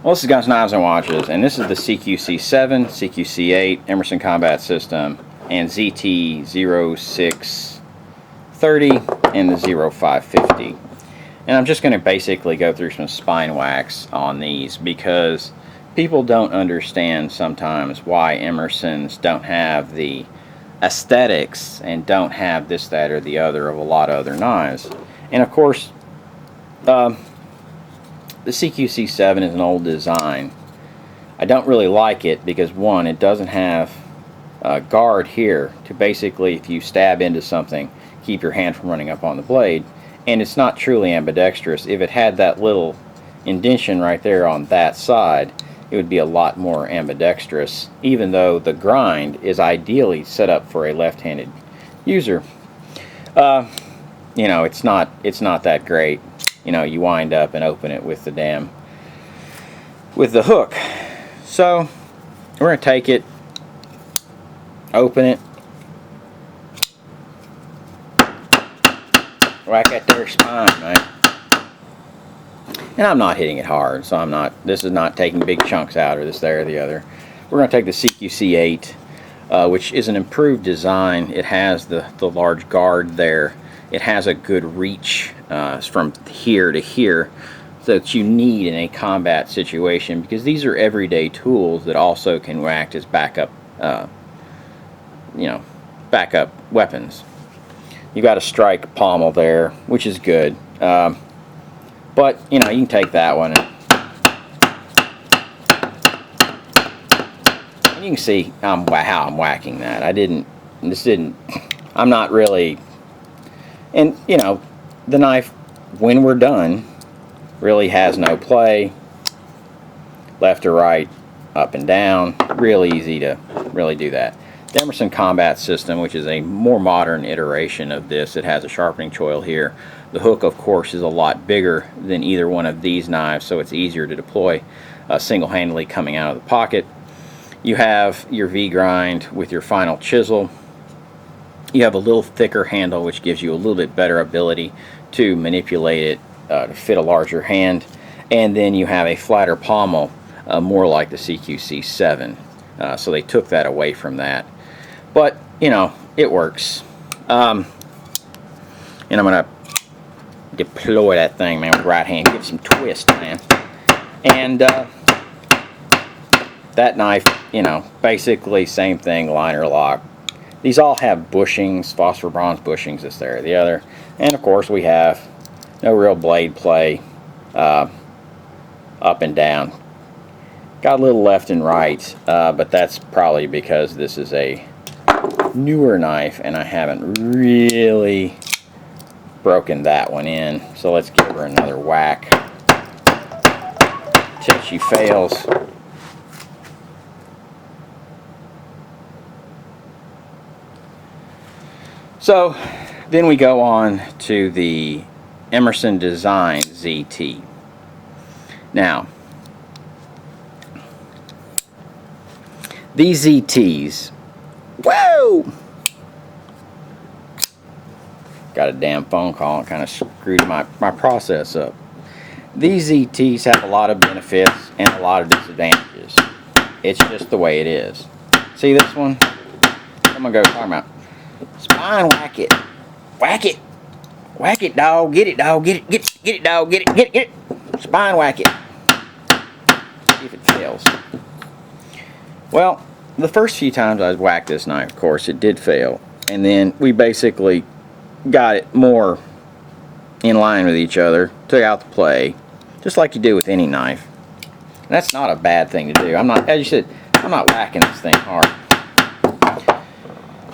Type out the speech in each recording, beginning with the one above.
Well, this is Guns, Knives, and Watches, and this is the CQC7, CQC8, Emerson Combat System, and ZT0630 and the 0550. And I'm just going to basically go through some spine wax on these because people don't understand sometimes why Emersons don't have the aesthetics and don't have this, that, or the other of a lot of other knives. And of course, the CQC7 is an old design. I don't really like it because, one, it doesn't have a guard here to basically, if you stab into something, keep your hand from running up on the blade. And it's not truly ambidextrous. If it had that little indentation right there on that side, it would be a lot more ambidextrous, even though the grind is ideally set up for a left-handed user. You know, it's not that great. You know, you wind up and open it with the hook. So we're going to take it, open it, whack at their spine, right? And I'm not hitting it hard, so this is not taking big chunks out or this, there, or the other. We're going to take the CQC8, which is an improved design. It has the large guard there. It has a good reach from here to here that you need in a combat situation, because these are everyday tools that also can act as backup, backup weapons. You got a strike pommel there, which is good, but you know, you can take that one and you can see how I'm whacking that. I'm not really. And, you know, the knife, when we're done, really has no play. Left or right, up and down. Real easy to really do that. The Emerson Combat System, which is a more modern iteration of this, it has a sharpening choil here. The hook, of course, is a lot bigger than either one of these knives, so it's easier to deploy single-handedly coming out of the pocket. You have your V-grind with your final chisel. You have a little thicker handle, which gives you a little bit better ability to manipulate it to fit a larger hand. And then you have a flatter pommel, more like the CQC7. So they took that away from that. But, you know, it works. And I'm going to deploy that thing, man, with right hand. Give it some twist, man. And that knife, you know, basically same thing, liner lock. These all have bushings, phosphor bronze bushings, this, there, or the other. And of course we have no real blade play, up and down. Got a little left and right, but that's probably because this is a newer knife and I haven't really broken that one in. So let's give her another whack till she fails. So then we go on to the Emerson Design ZT. Now, these ZTs, whoa! Got a damn phone call and kind of screwed my process up. These ZTs have a lot of benefits and a lot of disadvantages. It's just the way it is. See this one? I'm going to go talk about. Spine whack it. Whack it. Whack it, dog. Get it, dog. Get it, dog. Get it. Spine whack it. See if it fails. Well, the first few times I whacked this knife, of course, it did fail. And then we basically got it more in line with each other, took out the play, just like you do with any knife. And that's not a bad thing to do. As you said, I'm not whacking this thing hard.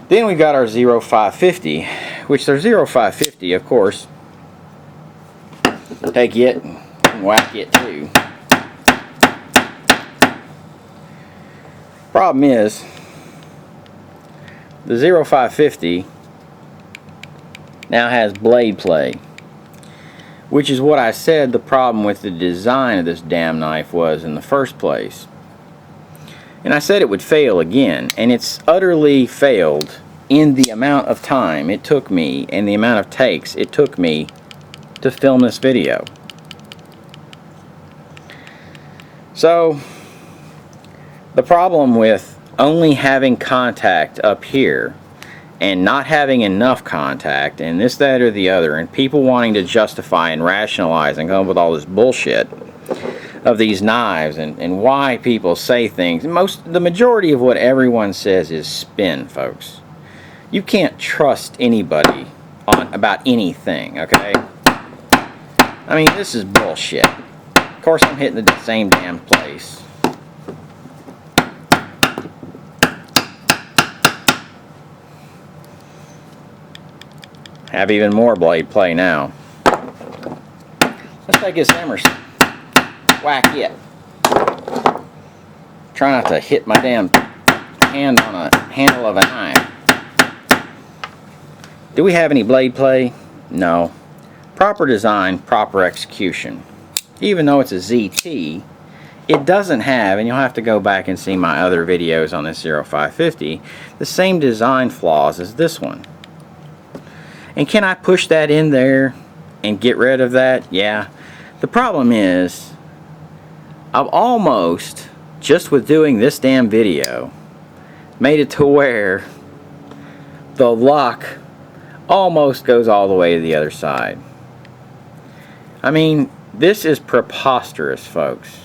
Then we got our 0550, which their 0550, of course, take it and whack it too. Problem is, the 0550 now has blade play, which is what I said the problem with the design of this damn knife was in the first place. And I said it would fail again, and it's utterly failed in the amount of time it took me and the amount of takes it took me to film this video. So, the problem with only having contact up here and not having enough contact and this, that, or the other, and people wanting to justify and rationalize and come up with all this bullshit of these knives and why people say things. The majority of what everyone says is spin, folks. You can't trust anybody about anything, okay? I mean, this is bullshit. Of course, I'm hitting the same damn place. Have even more blade play now. Let's take this Emerson. Whack it. Try not to hit my damn hand on a handle of a knife. Do we have any blade play? No. Proper design, proper execution. Even though it's a ZT, it doesn't have, and you'll have to go back and see my other videos on this 0550, the same design flaws as this one. And can I push that in there and get rid of that? Yeah. The problem is, I've almost, just with doing this damn video, made it to where the lock almost goes all the way to the other side. I mean, this is preposterous, folks.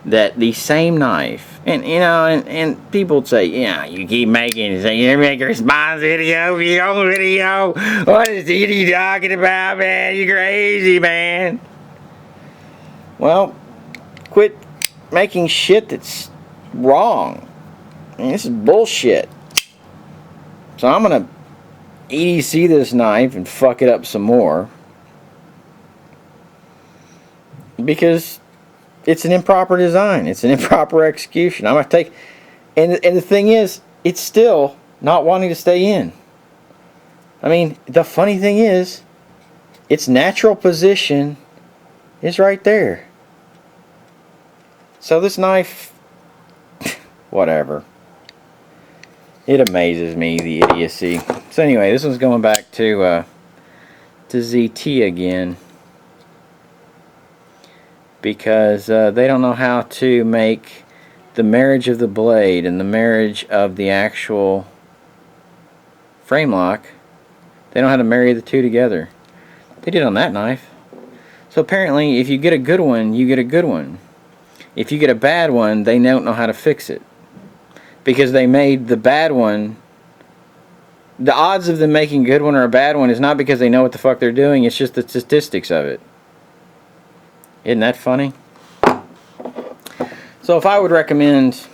That the same knife, and you know, and people would say, yeah, you keep making, you make a response video, your video. What is you talking about, man? You crazy, man. Well, quit making shit that's wrong. I mean, this is bullshit. So I'm gonna EDC this knife and fuck it up some more. Because it's an improper design. It's an improper execution. I'm going to take... And the thing is, it's still not wanting to stay in. I mean, the funny thing is, its natural position is right there. So this knife... whatever. It amazes me, the idiocy. So anyway, this one's going back to ZT again. Because they don't know how to make the marriage of the blade and the marriage of the actual frame lock. They don't know how to marry the two together. They did on that knife. So apparently, if you get a good one, you get a good one. If you get a bad one, they don't know how to fix it. Because they made the bad one... The odds of them making a good one or a bad one is not because they know what the fuck they're doing, it's just the statistics of it. Isn't that funny? So if I would recommend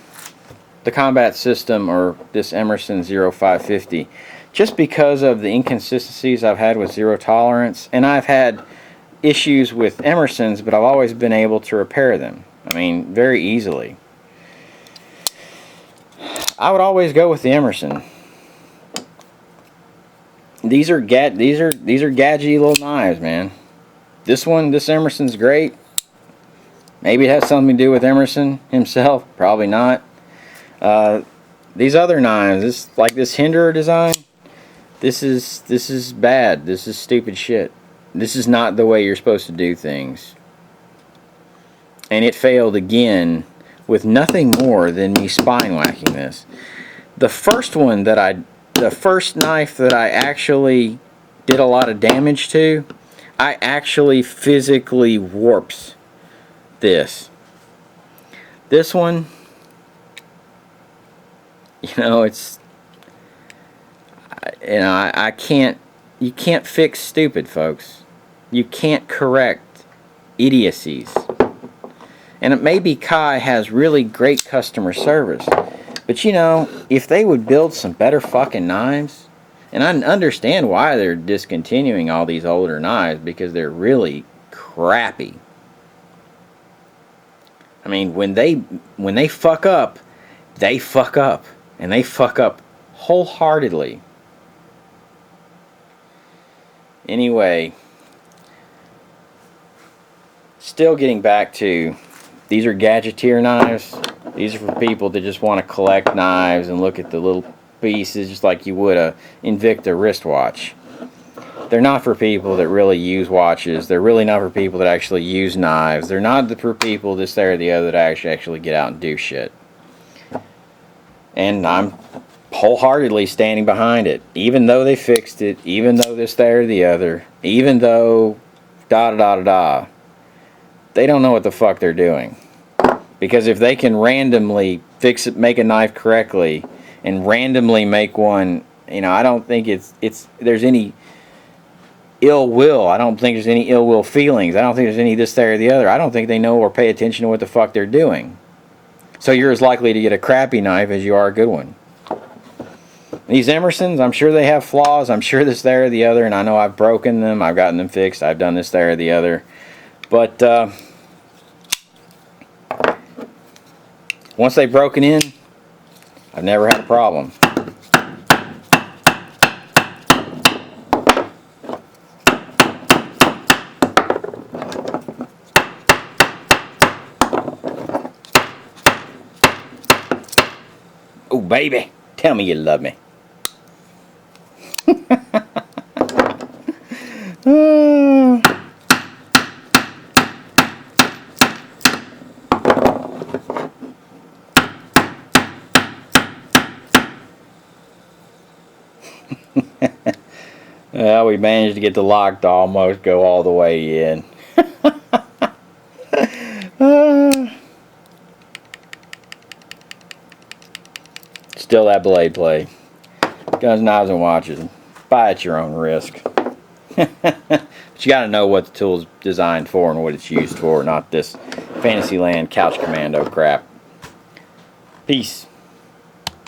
the combat system or this Emerson 0550, just because of the inconsistencies I've had with zero tolerance, and I've had issues with Emersons, but I've always been able to repair them. I mean, very easily. I would always go with the Emerson. These are gadgety little knives, man. This Emerson's great. Maybe it has something to do with Emerson himself. Probably not. These other knives, like this Hinderer design, this is bad. This is stupid shit. This is not the way you're supposed to do things. And it failed again with nothing more than me spine whacking this. The first knife that I actually did a lot of damage to, I actually physically warped this. This one, you know, it's, you know, I can't, you can't fix stupid, folks. You can't correct idiocies. And maybe Kai has really great customer service, but you know, if they would build some better fucking knives, and I understand why they're discontinuing all these older knives, because they're really crappy. I mean, when they fuck up, they fuck up. And they fuck up wholeheartedly. Anyway, still getting back to, these are gadgeteer knives. These are for people that just want to collect knives and look at the little pieces just like you would a Invicta wristwatch. They're not for people that really use watches. They're really not for people that actually use knives. They're not for people this, there, or the other that actually get out and do shit. And I'm wholeheartedly standing behind it. Even though they fixed it, even though this, there, or the other, even though da-da-da-da-da, they don't know what the fuck they're doing. Because if they can randomly fix it, make a knife correctly, and randomly make one, you know, I don't think there's any ill will. I don't think there's any ill will feelings. I don't think there's any this, there, or the other. I don't think they know or pay attention to what the fuck they're doing. So you're as likely to get a crappy knife as you are a good one. These Emersons, I'm sure they have flaws. I'm sure this, there, or the other, and I know I've broken them. I've gotten them fixed. I've done this, there, or the other. But once they've broken in, I've never had a problem. Oh, baby, tell me you love me. Well, we managed to get the lock to almost go all the way in. Still that blade play. Guns, knives, and watches. Buy at your own risk. But you got to know what the tool's designed for and what it's used for, not this Fantasyland couch commando crap. Peace.